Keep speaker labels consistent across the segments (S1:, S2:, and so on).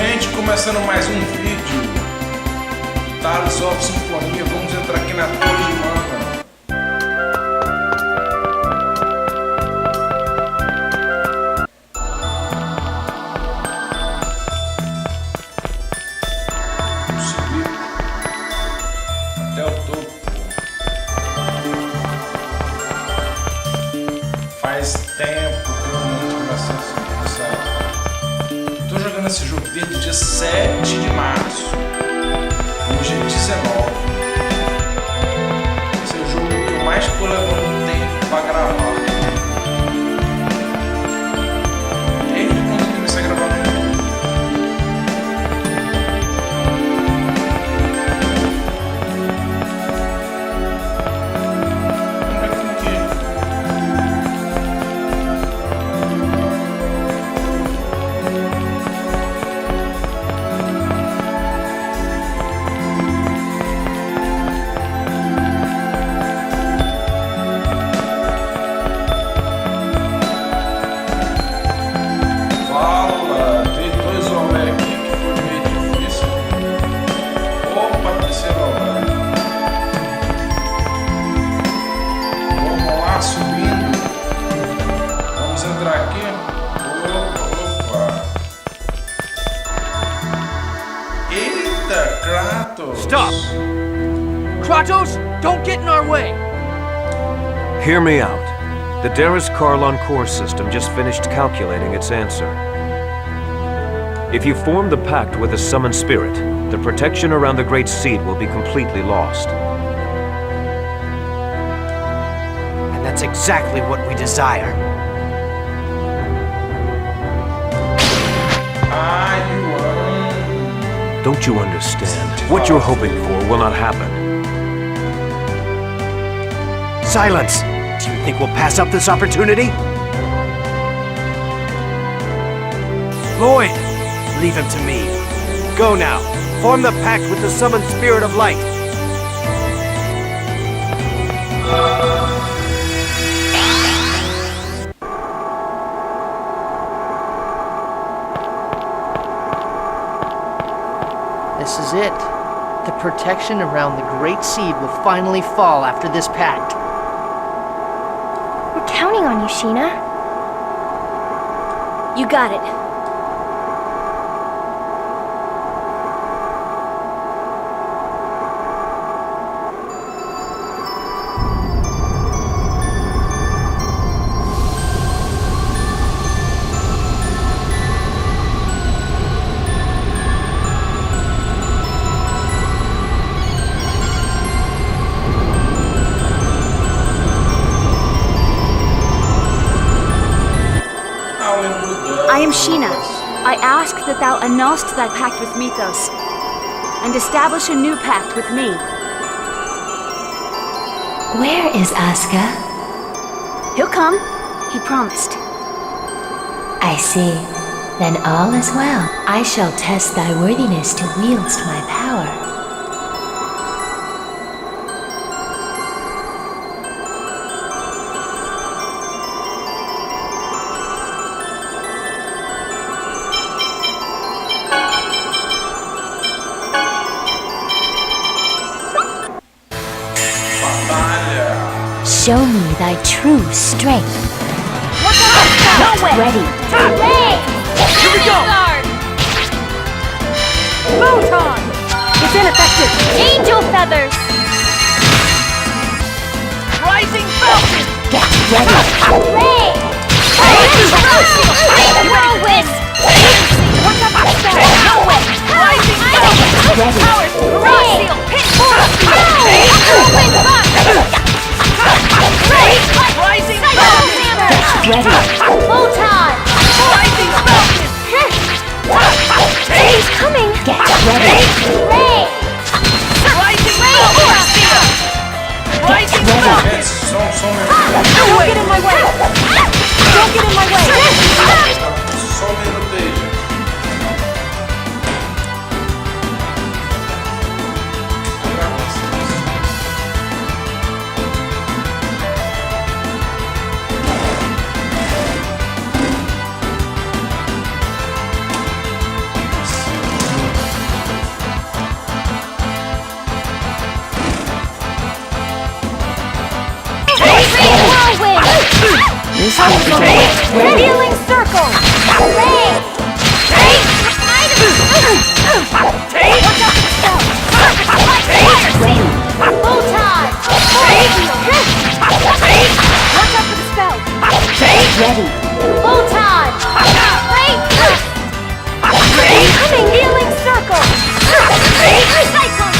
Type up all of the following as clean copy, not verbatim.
S1: Gente, começando mais um vídeo Tales of Symphonia. Vamos entrar aqui na torre de mana. Vamos subir até o topo. Faz tempo que eu não comecei a subir. Tô jogando esse jogo desde o dia 7 de março. Hoje é 19. Esse é o jogo que eu mais tô levando tempo pra gravar. Desde quando eu comecei a gravar no jogo.
S2: Stop! Kratos, don't get in our way!
S3: Hear me out. The Darius-Karlon core system just finished calculating its answer. If you form the pact with a summoned spirit, the protection around the Great Seed will be completely lost.
S2: And that's exactly what we desire.
S3: Don't you understand? What you're hoping for will not happen.
S2: Silence! Do you think we'll pass up this opportunity? Lloyd! Leave him to me. Go now. Form the pact with the summoned spirit of light.
S4: This is it. The protection around the Great Seed will finally fall after this pact.
S5: We're counting on you, Sheena. You got it. I am Sheena. I ask that thou annulst thy pact with Mythos, and establish a new pact with me.
S6: Where is Asuka?
S5: He'll come. He promised.
S6: I see. Then all is well. I shall test thy worthiness to wield my power. Show me thy true strength.
S5: No way!
S6: Ready.
S2: Here we go!
S5: Photon!
S6: It's ineffective.
S5: Angel feathers!
S2: Rising Falcon!
S6: Get ready.
S5: Ray! Whirlwind! What's up with that? No way!
S2: Rising Falcon!
S6: Ready.
S5: Powers! Ray! Whirlwind buck! Ray!
S2: Rising
S5: Psycho
S2: Falcon!
S5: hammer!
S6: Ready.
S5: Photon!
S2: Rising Falcon!
S5: He's coming!
S6: Get ready.
S5: Ray!
S2: Rising Falcon! Rising Falcon!
S1: Gente, som
S5: Don't get in my way! Don't get in my way!
S1: só um minuto aí, gente.
S5: Healing circle! Full time! Watch out for the spell!
S6: Ready.
S5: Full time! Incoming healing circle! Cyclone!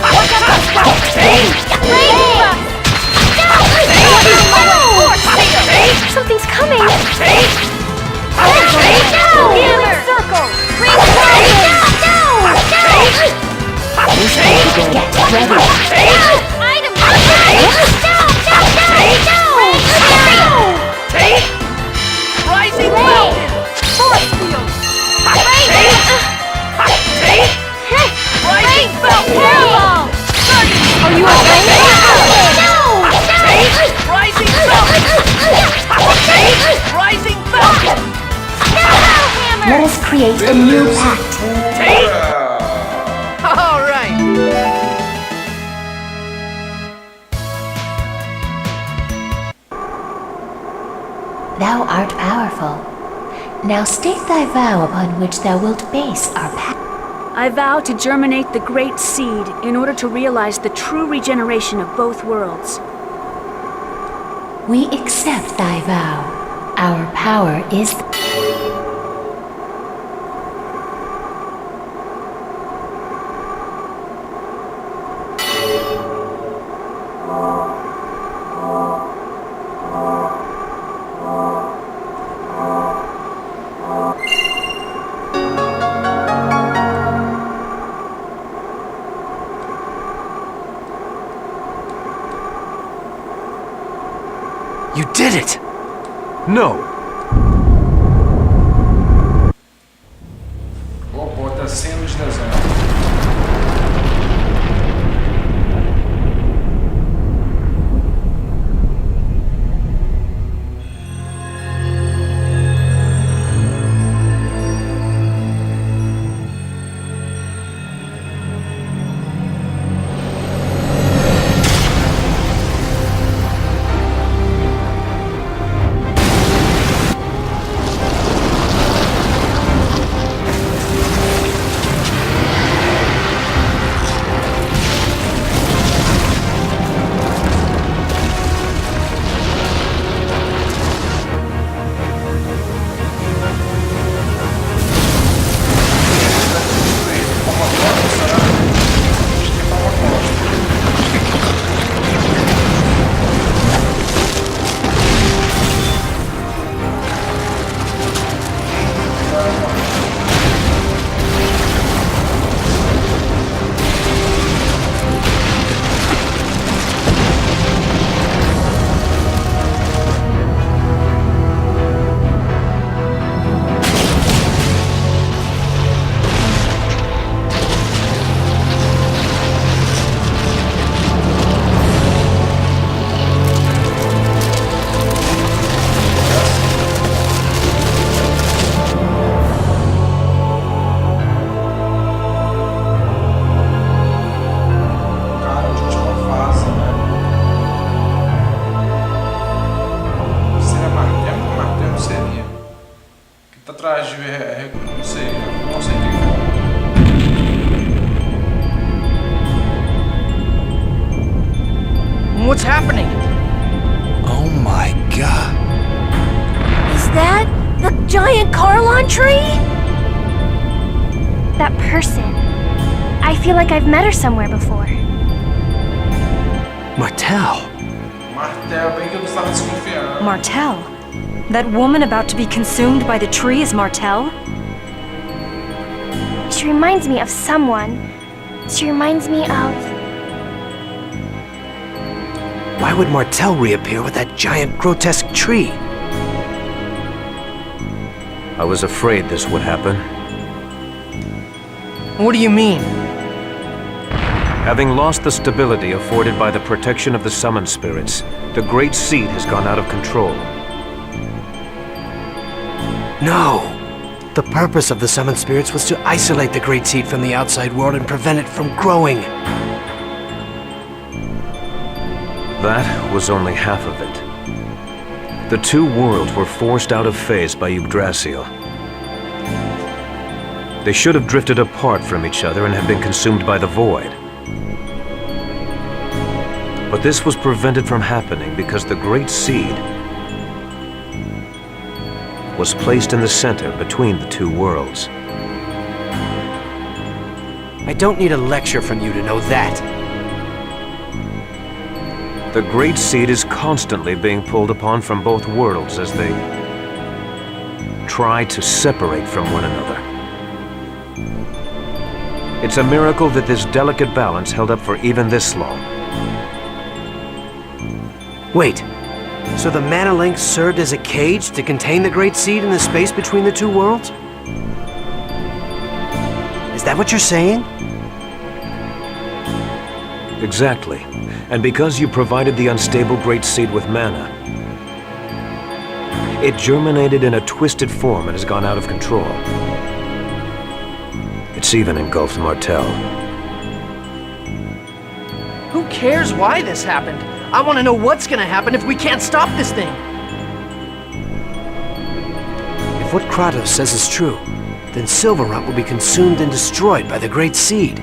S5: Watch out for the spell! Something's coming! Healing circle!
S6: Get ready.
S5: Item! Rising Mountain! Force field! Rising Mountain! Are you okay? Rising Falcon! Rising Falcon!
S6: Let us create a new pact.
S4: All right.
S6: Thou art powerful. Now state thy vow upon which thou wilt base our pact.
S5: I vow to germinate the great seed in order to realize the true regeneration of both worlds.
S6: We accept thy vow. Our power is...
S2: You did it!
S3: No!
S1: Opa, outra cena de desenho.
S4: What's happening?
S2: Oh my god.
S5: Is that the giant Carlon tree?
S7: That person. I feel like I've met her somewhere before.
S2: Martel.
S1: Martel, bem que eu estava desconfiando.
S8: Martel? That woman about to be consumed by the tree is Martel?
S7: She reminds me of someone. She reminds me of...
S2: Why would Martel reappear with that giant grotesque tree?
S3: I was afraid this would happen.
S4: What do you mean?
S3: Having lost the stability afforded by the protection of the summoned spirits, the Great Seed has gone out of control.
S2: No! The purpose of the summoned spirits was to isolate the Great Seed from the outside world and prevent it from growing.
S3: That was only half of it. The two worlds were forced out of phase by Yggdrasil. They should have drifted apart from each other and have been consumed by the void. But this was prevented from happening because the Great Seed was placed in the center between the two worlds.
S2: I don't need a lecture from you to know that.
S3: The Great Seed is constantly being pulled upon from both worlds as they try to separate from one another. It's a miracle that this delicate balance held up for even this long.
S2: Wait, so the Mana Link served as a cage to contain the Great Seed in the space between the two worlds? Is that what you're saying?
S3: Exactly. And because you provided the unstable Great Seed with mana, it germinated in a twisted form and has gone out of control. It's even engulfed Martel.
S4: Who cares why this happened? I want to know what's gonna happen if we can't stop this thing.
S2: If what Kratos says is true, then Silverrot will be consumed and destroyed by the Great Seed.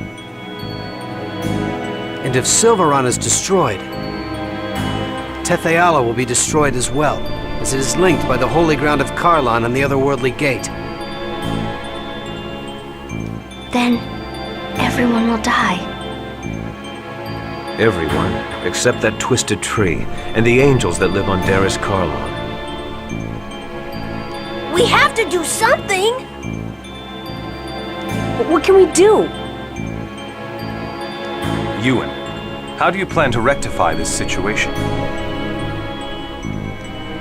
S2: And if Silverrot is destroyed, Tetheala will be destroyed as well, as it is linked by the holy ground of Karlon and the otherworldly gate.
S7: Then everyone will die.
S3: Everyone, except that twisted tree, and the angels that live on Deris Karlon.
S7: We have to do something!
S5: But what can we do?
S9: Ewan, how do you plan to rectify this situation?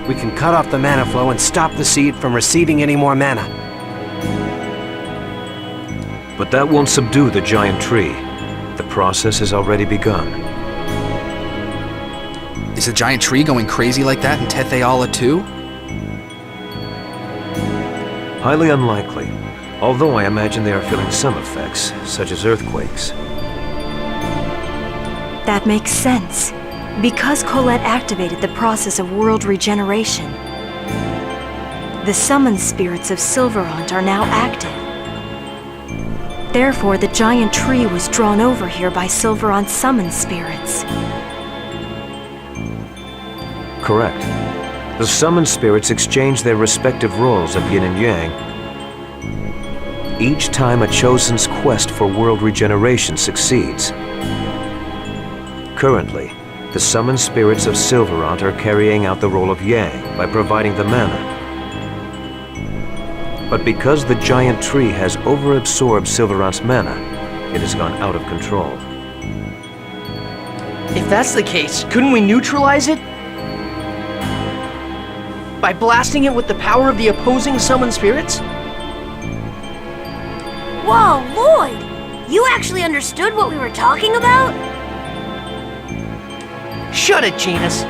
S2: We can cut off the mana flow and stop the seed from receiving any more mana.
S3: But that won't subdue the giant tree. The process has already begun.
S10: Is the giant tree going crazy like that in Tetheala too?
S3: Highly unlikely, although I imagine they are feeling some effects, such as earthquakes.
S8: That makes sense. Because Colette activated the process of world regeneration, the summoned spirits of Silverrot are now active. Therefore, the giant tree was drawn over here by Silverrot's summoned spirits.
S3: Correct. The summoned spirits exchange their respective roles of yin and yang, each time a chosen's quest for world regeneration succeeds. Currently, the summoned spirits of Silverrot are carrying out the role of Yang by providing the mana. But because the giant tree has overabsorbed Silverrot's mana, it has gone out of control.
S4: If that's the case, couldn't we neutralize it? By blasting it with the power of the opposing summoned spirits?
S7: Whoa, Lloyd! You actually understood what we were talking about?
S4: Shut it, Genus.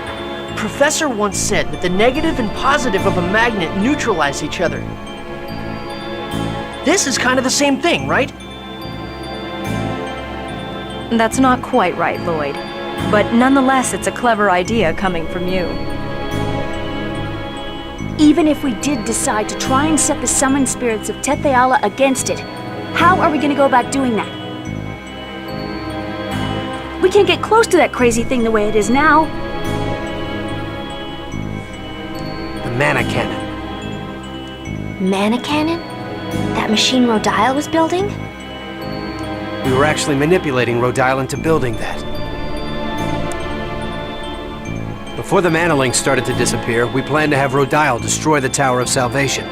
S4: Professor once said that the negative and positive of a magnet neutralize each other. This is kind of the same thing, right?
S8: That's not quite right, Lloyd. But nonetheless, it's a clever idea coming from you.
S5: Even if we did decide to try and set the summoned spirits of Tetheala against it, how are we gonna go about doing that? We can't get close to that crazy thing the way it is now.
S2: The mana cannon.
S7: Mana cannon? That machine Rodile was building?
S2: We were actually manipulating Rodile into building that. Before the mana link started to disappear, we planned to have Rodile destroy the Tower of Salvation.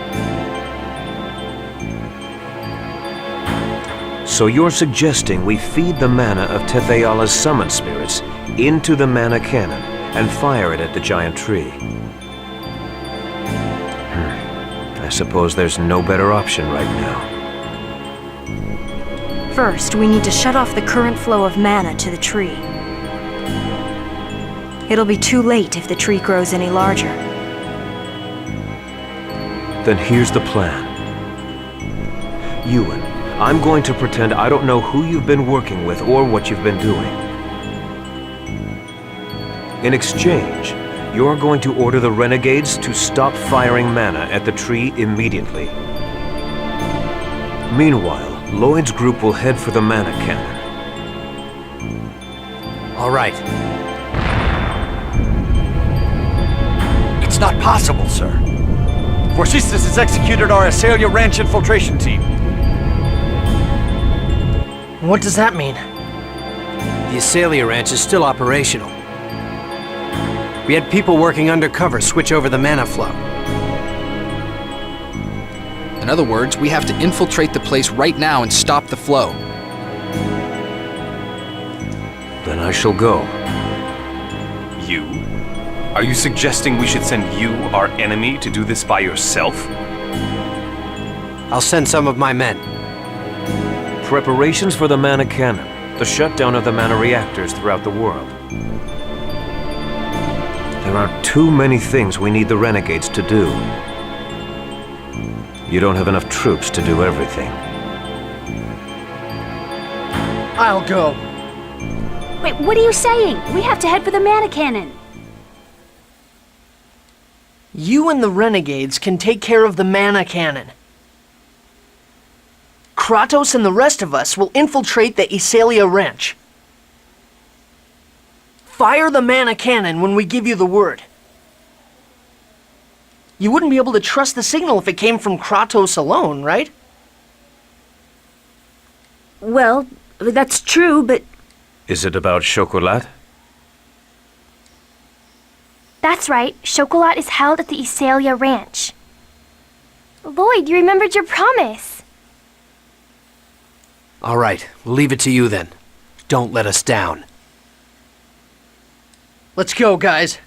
S3: So you're suggesting we feed the mana of Tetheala's summoned spirits into the mana cannon and fire it at the giant tree. I suppose there's no better option right now.
S8: First, we need to shut off the current flow of mana to the tree. It'll be too late if the tree grows any larger.
S3: Then here's the plan. Ewan, I'm going to pretend I don't know who you've been working with or what you've been doing. In exchange, you're going to order the renegades to stop firing mana at the tree immediately. Meanwhile, Lloyd's group will head for the mana cannon.
S2: All right.
S11: It's not possible, sir. Vorsistas has executed our Azalea Ranch infiltration team.
S4: What does that mean?
S2: The Azalea Ranch is still operational. We had people working undercover switch over the mana flow.
S10: In other words, we have to infiltrate the place right now and stop the flow.
S3: Then I shall go.
S9: You? Are you suggesting we should send you, our enemy, to do this by yourself?
S2: I'll send some of my men.
S3: Preparations for the mana cannon, the shutdown of the mana reactors throughout the world. There are too many things we need the renegades to do. You don't have enough troops to do everything.
S4: I'll go.
S5: Wait, what are you saying? We have to head for the mana cannon.
S4: You and the renegades can take care of the mana cannon. Kratos and the rest of us will infiltrate the Azalea Ranch. Fire the mana cannon when we give you the word. You wouldn't be able to trust the signal if it came from Kratos alone, right?
S5: Well, that's true, but...
S3: Is it about Chocolat?
S7: That's right. Chocolat is held at the Azalea Ranch. Lloyd, you remembered your promise.
S2: All right, we'll leave it to you then. Don't let us down.
S4: Let's go, guys.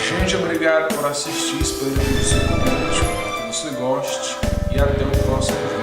S1: Gente, obrigado por assistir. Espero que você comente, que você goste. E até o próximo vídeo.